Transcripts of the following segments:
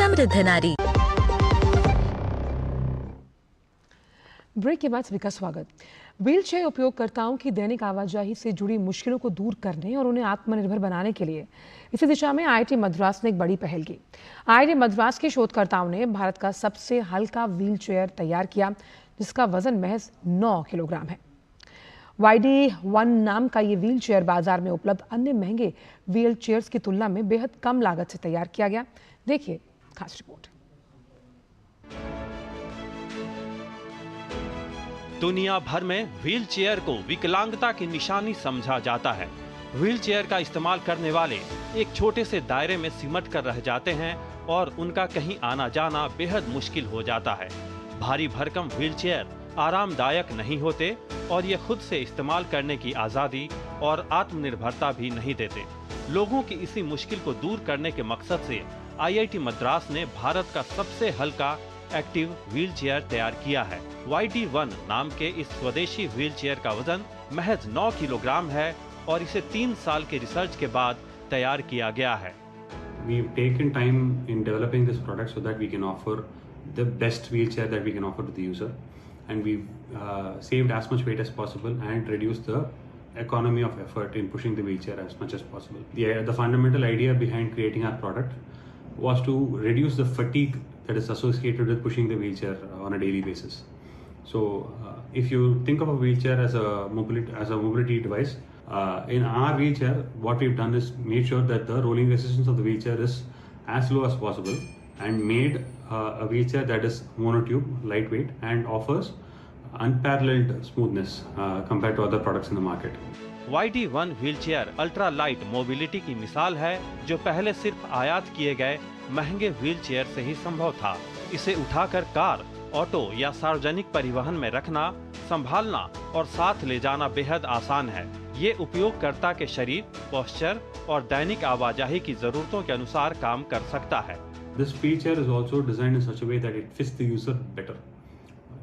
समृद्ध नारी। ब्रेक के बाद सभी का स्वागत। व्हीलचेयर उपयोगकर्ताओं की दैनिक आवाजाही से जुड़ी मुश्किलों को दूर करने और उन्हें आत्मनिर्भर बनाने के लिए इसी दिशा में आईआईटी मद्रास ने एक बड़ी पहल की। आईआईटी मद्रास के शोधकर्ताओं ने भारत का सबसे हल्का व्हीलचेयर तैयार किया, जिसका वजन महज 9 किलोग्राम है। YD1 नाम का ये व्हीलचेयर बाजार में उपलब्ध अन्य महंगे व्हीलचेयर्स की तुलना में बेहद कम लागत से तैयार किया गया। देखिए खास रिपोर्ट। दुनिया भर में व्हीलचेयर को विकलांगता की निशानी समझा जाता है। व्हीलचेयर का इस्तेमाल करने वाले एक छोटे से दायरे में सिमट कर रह जाते हैं और उनका कहीं आना जाना बेहद मुश्किल हो जाता है। भारी भरकम व्हीलचेयर आरामदायक नहीं होते और ये खुद से इस्तेमाल करने की आज़ादी और आत्मनिर्भरता भी नहीं देते। लोगों की इसी मुश्किल को दूर करने के मकसद से आईआईटी मद्रास ने भारत का सबसे हल्का एक्टिव व्हीलचेयर तैयार किया है। YD1 नाम के इस स्वदेशी व्हीलचेयर का वजन महज 9 किलोग्राम है और इसे 3 साल के रिसर्च के बाद तैयार किया गया है। We've taken time in developing this product so that we can offer the best wheelchair that we can offer to the user, and we've saved as much weight as possible and reduced the economy of effort in pushing the wheelchair as much as possible. The fundamental idea behind creating our product was to reduce the fatigue that is associated with pushing the wheelchair on a daily basis. So if you think of a wheelchair as a mobility device, in our wheelchair what we've done is made sure that the rolling resistance of the wheelchair is as low as possible and made a wheelchair that is monotube, lightweight and offers unparalleled smoothness compared to other products in the market. YD1 wheelchair ultra light mobility की मिसाल है, जो पहले सिर्फ आयात किए गए महंगे व्हीलचेयर से ही संभव था। इसे उठाकर कार, ऑटो या सार्वजनिक परिवहन में रखना, संभालना और साथ ले जाना बेहद आसान है। ये उपयोगकर्ता के शरीर, पोस्चर और दैनिक आवाजाही की जरूरतों के अनुसार काम कर सकता है। This wheelchair is also designed in such a way that it fits the user better.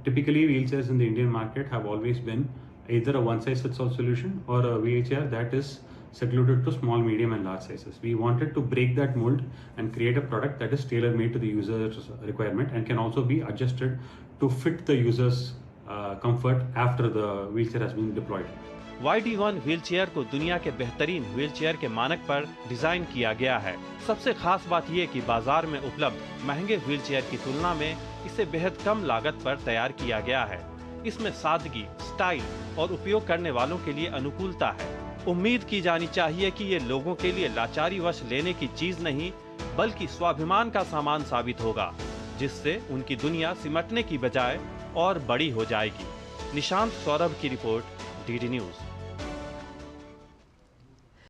Typically, wheelchairs in the Indian market have always been either a one-size-fits-all solution or a wheelchair that is secluded to small, medium and large sizes. We wanted to break that mold and create a product that is tailor-made to the user's requirement and can also be adjusted to fit the user's comfort after the wheelchair has been deployed. YD1 wheelchair को दुनिया के बेहतरीन wheelchair के मानक पर design किया गया है। सबसे खास बात यह कि बाजार में उपलब्ध महंगे व्हीलचेयर की तुलना में इसे बेहद कम लागत पर तैयार किया गया है। इसमें सादगी, स्टाइल और उपयोग करने वालों के लिए अनुकूलता है। उम्मीद की जानी चाहिए कि ये लोगों के लिए लाचारी वश लेने की चीज नहीं, बल्कि स्वाभिमान का सामान साबित होगा, जिससे उनकी दुनिया सिमटने की बजाय और बड़ी हो जाएगी। निशांत सौरभ की रिपोर्ट, DD न्यूज।